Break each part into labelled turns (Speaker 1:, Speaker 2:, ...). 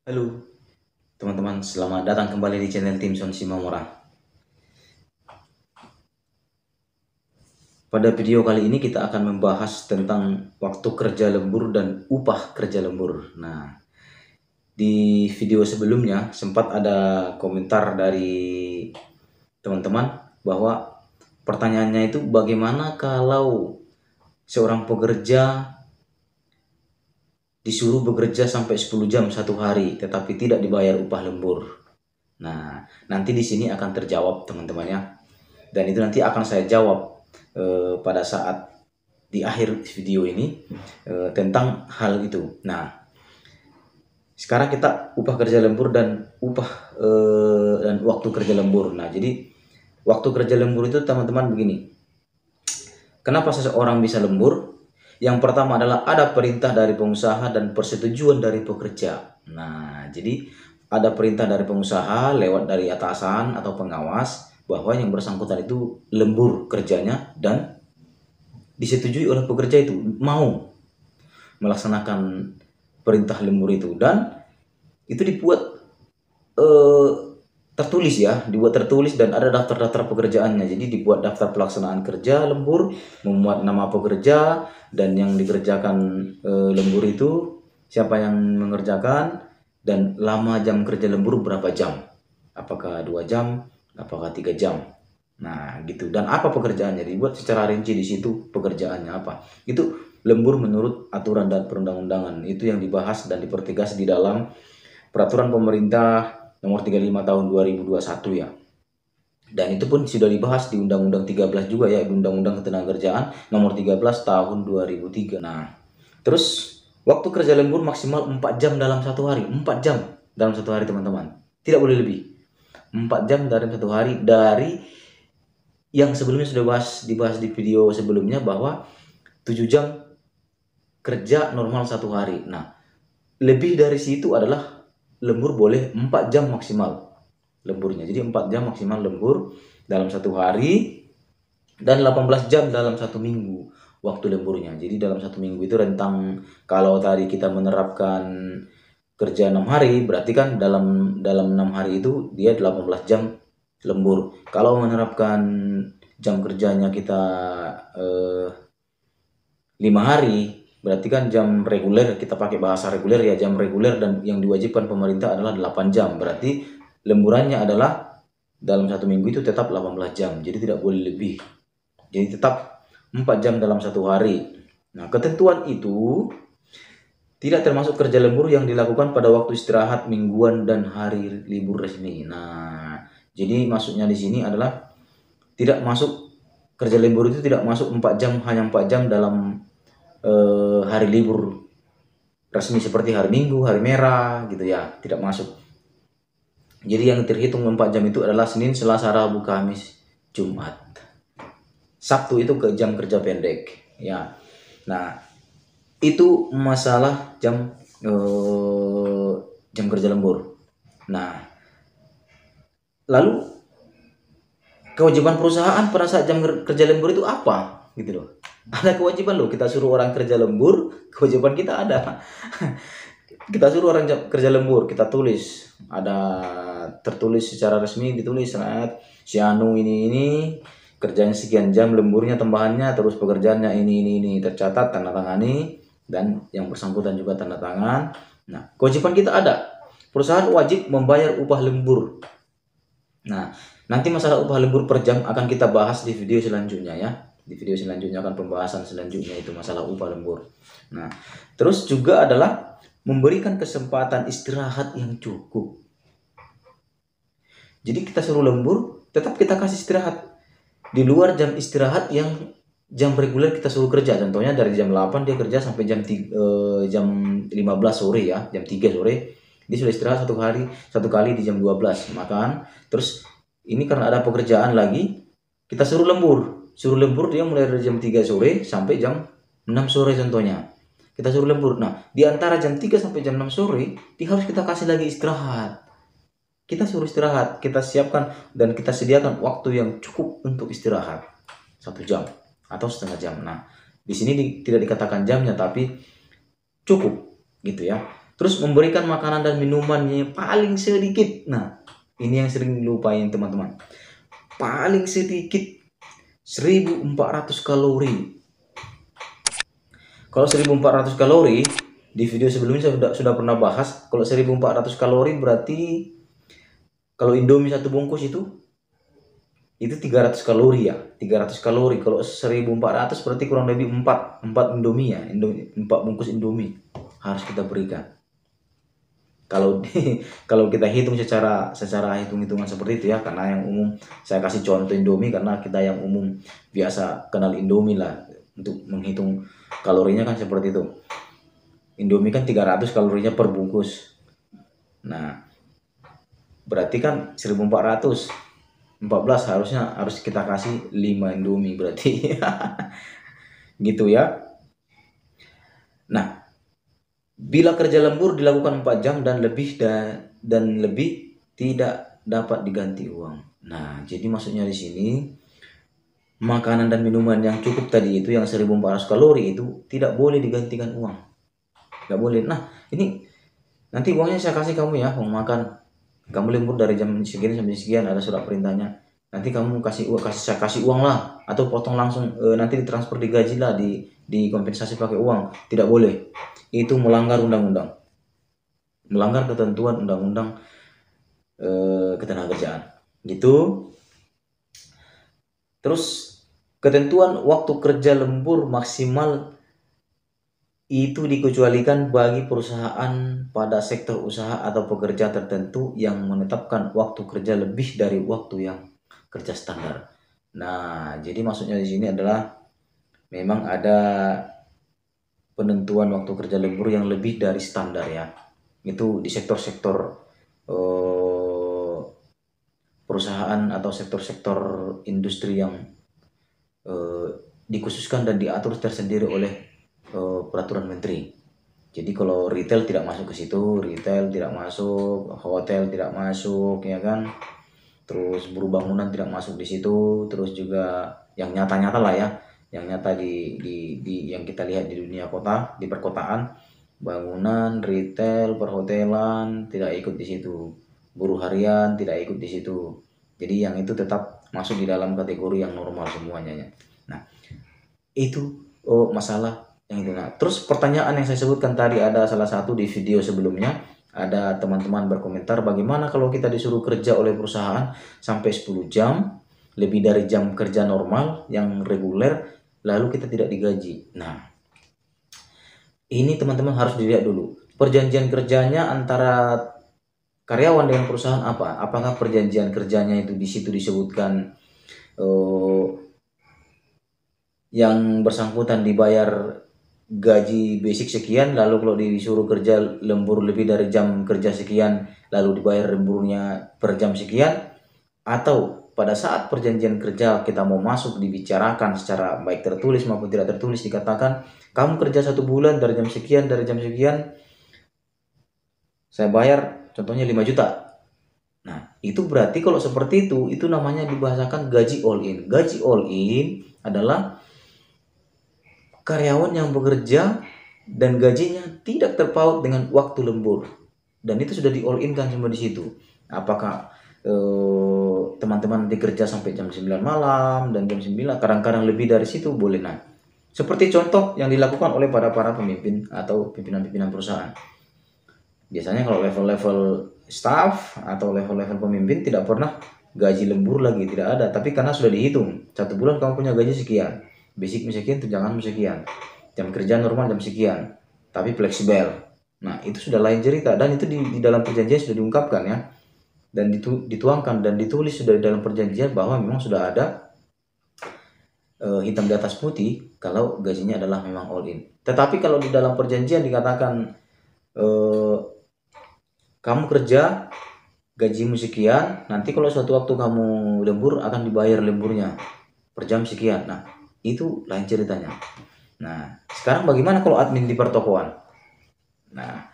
Speaker 1: Halo teman-teman, selamat datang kembali di channel Tim Son Simamora. Pada video kali ini kita akan membahas tentang waktu kerja lembur dan upah kerja lembur. Nah, di video sebelumnya sempat ada komentar dari teman-teman bahwa pertanyaannya itu bagaimana kalau seorang pekerja disuruh bekerja sampai 10 jam satu hari tetapi tidak dibayar upah lembur. Nah, nanti di sini akan terjawab teman-teman ya. Dan itu nanti akan saya jawab pada saat di akhir video ini tentang hal itu. Nah, sekarang kita upah kerja lembur dan dan waktu kerja lembur. Nah, jadi waktu kerja lembur itu teman-teman begini. Kenapa seseorang bisa lembur? Yang pertama adalah ada perintah dari pengusaha dan persetujuan dari pekerja. Nah, jadi ada perintah dari pengusaha lewat dari atasan atau pengawas bahwa yang bersangkutan itu lembur kerjanya dan disetujui oleh pekerja itu mau melaksanakan perintah lembur itu, dan itu dibuat eh, tertulis ya, dibuat tertulis dan ada daftar-daftar pekerjaannya. Jadi dibuat daftar pelaksanaan kerja lembur, memuat nama pekerja dan yang dikerjakan lembur itu siapa yang mengerjakan dan lama jam kerja lembur berapa jam, apakah 2 jam, apakah 3 jam. Nah gitu, dan apa pekerjaannya dibuat secara rinci di situ, pekerjaannya apa. Itu lembur menurut aturan dan perundang-undangan, itu yang dibahas dan dipertegas di dalam peraturan pemerintah nomor 35 tahun 2021 ya. Dan itu pun sudah dibahas di Undang-Undang 13 juga ya, Undang-Undang Ketenagakerjaan nomor 13 tahun 2003. Nah, terus waktu kerja lembur maksimal 4 jam dalam satu hari. 4 jam dalam satu hari teman-teman. Tidak boleh lebih. 4 jam dalam satu hari, dari yang sebelumnya sudah dibahas di video sebelumnya bahwa 7 jam kerja normal satu hari. Nah, lebih dari situ adalah lembur boleh 4 jam maksimal lemburnya. Jadi 4 jam maksimal lembur dalam satu hari dan 18 jam dalam satu minggu waktu lemburnya. Jadi dalam satu minggu itu rentang, kalau tadi kita menerapkan kerja 6 hari, berarti kan dalam 6 hari itu dia 18 jam lembur. Kalau menerapkan jam kerjanya kita 5 hari, berarti kan jam reguler, kita pakai bahasa reguler ya, jam reguler dan yang diwajibkan pemerintah adalah 8 jam. Berarti lemburannya adalah dalam satu minggu itu tetap 18 jam. Jadi tidak boleh lebih. Jadi tetap 4 jam dalam satu hari. Nah, ketentuan itu tidak termasuk kerja lembur yang dilakukan pada waktu istirahat mingguan dan hari libur resmi. Nah, jadi maksudnya di sini adalah tidak masuk, kerja lembur itu tidak masuk 4 jam, hanya 4 jam dalam hari libur resmi seperti hari Minggu, hari merah gitu ya, tidak masuk. Jadi yang terhitung 4 jam itu adalah Senin, Selasa, Rabu, Kamis, Jumat. Sabtu itu ke jam kerja pendek ya. Nah, itu masalah jam kerja lembur. Nah, lalu kewajiban perusahaan pada saat jam kerja lembur itu apa gitu loh. Ada kewajiban loh, kita suruh orang kerja lembur, kewajiban kita ada. Kita suruh orang kerja lembur, kita tulis, ada tertulis secara resmi, ditulis si Anu ini kerjanya sekian jam, lemburnya tambahannya, terus pekerjaannya ini tercatat, tanda tangani, dan yang bersangkutan juga tanda tangan. Nah, kewajiban kita ada. Perusahaan wajib membayar upah lembur. Nah, nanti masalah upah lembur per jam akan kita bahas di video selanjutnya ya. Di video selanjutnya akan pembahasan selanjutnya itu masalah upah lembur. Nah, terus juga adalah memberikan kesempatan istirahat yang cukup. Jadi kita suruh lembur, tetap kita kasih istirahat. Di luar jam istirahat yang jam reguler kita suruh kerja. Contohnya dari jam 8 dia kerja sampai jam 15 sore ya, jam 3 sore. Dia sudah istirahat satu kali di jam 12 makan. Terus ini karena ada pekerjaan lagi, kita suruh lembur. Suruh lembur dia mulai dari jam 3 sore sampai jam 6 sore contohnya. Kita suruh lembur. Nah, di antara jam 3 sampai jam 6 sore, dia harus kita kasih lagi istirahat. Kita suruh istirahat, kita siapkan dan kita sediakan waktu yang cukup untuk istirahat. 1 jam atau setengah jam. Nah, di sini tidak dikatakan jamnya, tapi cukup gitu ya. Terus memberikan makanan dan minumannya paling sedikit. Nah, ini yang sering dilupain teman-teman. Paling sedikit 1400 kalori. Kalau 1400 kalori, di video sebelumnya saya sudah pernah bahas. Kalau 1400 kalori berarti kalau Indomie satu bungkus itu 300 kalori ya. 300 kalori. Kalau 1400 berarti kurang lebih 4 Indomie ya. 4 bungkus Indomie harus kita berikan. Kalau kita hitung secara hitung-hitungan seperti itu ya, karena yang umum saya kasih contoh Indomie karena kita yang umum biasa kenal Indomie lah, untuk menghitung kalorinya kan seperti itu. Indomie kan 300 kalorinya per bungkus. Nah, berarti kan 1400 14 harus kita kasih 5 Indomie berarti. Gitu ya. Nah, bila kerja lembur dilakukan 4 jam dan lebih tidak dapat diganti uang. Nah, jadi maksudnya di sini makanan dan minuman yang cukup tadi itu yang 1400 kalori itu tidak boleh digantikan uang. Nggak boleh. Nah, ini nanti uangnya saya kasih kamu ya, uang makan. Kamu lembur dari jam sekian sampai sekian, ada surat perintahnya. Nanti kamu saya kasih uang lah, atau potong langsung, nanti ditransfer di gaji lah, di kompensasi pakai uang. Tidak boleh. Itu melanggar undang-undang, melanggar ketentuan undang-undang ketenagakerjaan gitu. Terus ketentuan waktu kerja lembur maksimal itu dikecualikan bagi perusahaan pada sektor usaha atau pekerja tertentu yang menetapkan waktu kerja lebih dari waktu yang kerja standar. Nah, jadi maksudnya di sini adalah memang ada penentuan waktu kerja lembur yang lebih dari standar ya. Itu di sektor-sektor perusahaan atau sektor-sektor industri yang dikhususkan dan diatur tersendiri oleh peraturan menteri. Jadi kalau retail tidak masuk ke situ, retail tidak masuk, hotel tidak masuk, ya kan. Terus buruh bangunan tidak masuk di situ. Terus juga yang nyata-nyata lah ya, yang nyata di yang kita lihat di dunia kota, di perkotaan, bangunan, retail, perhotelan tidak ikut di situ. Buruh harian tidak ikut di situ. Jadi yang itu tetap masuk di dalam kategori yang normal semuanya ya. Nah, itu masalah yang itu. Nah, terus pertanyaan yang saya sebutkan tadi, ada salah satu di video sebelumnya, ada teman-teman berkomentar, bagaimana kalau kita disuruh kerja oleh perusahaan sampai 10 jam lebih dari jam kerja normal yang reguler, lalu kita tidak digaji. Nah, ini teman-teman harus dilihat dulu perjanjian kerjanya antara karyawan dengan perusahaan apa. Apakah perjanjian kerjanya itu di situ disebutkan yang bersangkutan dibayar gaji basic sekian, lalu kalau disuruh kerja lembur lebih dari jam kerja sekian lalu dibayar lemburnya per jam sekian, atau pada saat perjanjian kerja kita mau masuk dibicarakan secara baik tertulis maupun tidak tertulis, dikatakan kamu kerja 1 bulan dari jam sekian saya bayar contohnya 5 juta. Nah, itu berarti kalau seperti itu namanya dibahasakan gaji all in. Gaji all in adalah karyawan yang bekerja dan gajinya tidak terpaut dengan waktu lembur, dan itu sudah di all in kan semua di situ. Apakah teman-teman dikerja sampai jam 9 malam dan jam 9, kadang-kadang lebih dari situ boleh. Nah, seperti contoh yang dilakukan oleh para pemimpin atau pimpinan-pimpinan perusahaan. Biasanya kalau level-level staff atau level-level pemimpin tidak pernah gaji lembur lagi, tidak ada. Tapi karena sudah dihitung, 1 bulan kamu punya gaji sekian, basic sekian, tunjangan sekian, jam kerja normal jam sekian, tapi fleksibel. Nah, itu sudah lain cerita, dan itu di dalam perjanjian sudah diungkapkan ya, dan dituangkan dan ditulis sudah di dalam perjanjian bahwa memang sudah ada hitam di atas putih kalau gajinya adalah memang all in. Tetapi kalau di dalam perjanjian dikatakan kamu kerja gajimu sekian, nanti kalau suatu waktu kamu lembur akan dibayar lemburnya per jam sekian. Nah, itu lain ceritanya. Nah, sekarang bagaimana kalau admin di pertokoan? Nah,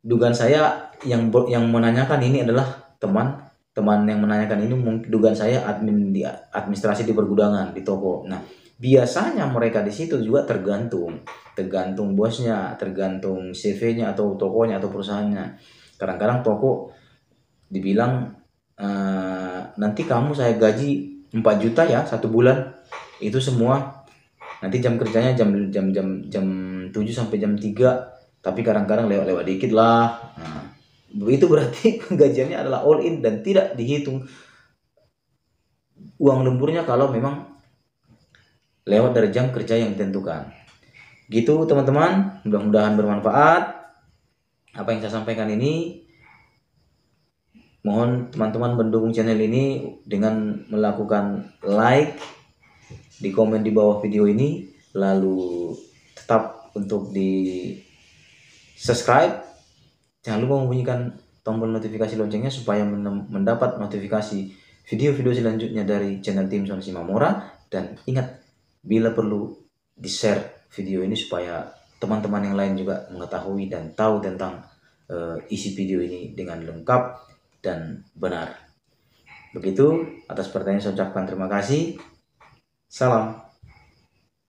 Speaker 1: dugaan saya yang menanyakan ini adalah teman yang menanyakan ini, dugaan saya admin di administrasi di pergudangan, di toko. Nah, biasanya mereka di situ juga tergantung bosnya, tergantung CV-nya atau tokonya atau perusahaannya. Kadang-kadang toko dibilang nanti kamu saya gaji 4 juta ya 1 bulan, itu semua nanti jam kerjanya jam 7 sampai jam 3, tapi kadang-kadang lewat dikit lah. Nah, itu berarti gajiannya adalah all in dan tidak dihitung uang lemburnya kalau memang lewat dari jam kerja yang ditentukan. Gitu teman-teman, mudah-mudahan bermanfaat apa yang saya sampaikan ini. Mohon teman-teman mendukung channel ini dengan melakukan like, di komen di bawah video ini, lalu tetap untuk di subscribe. Jangan lupa membunyikan tombol notifikasi loncengnya supaya mendapat notifikasi video-video selanjutnya dari channel Tim Son Simamora. Dan ingat, bila perlu di-share video ini supaya teman-teman yang lain juga mengetahui dan tahu tentang isi video ini dengan lengkap dan benar. Begitu, atas pertanyaan saya ucapkan terima kasih. Salam.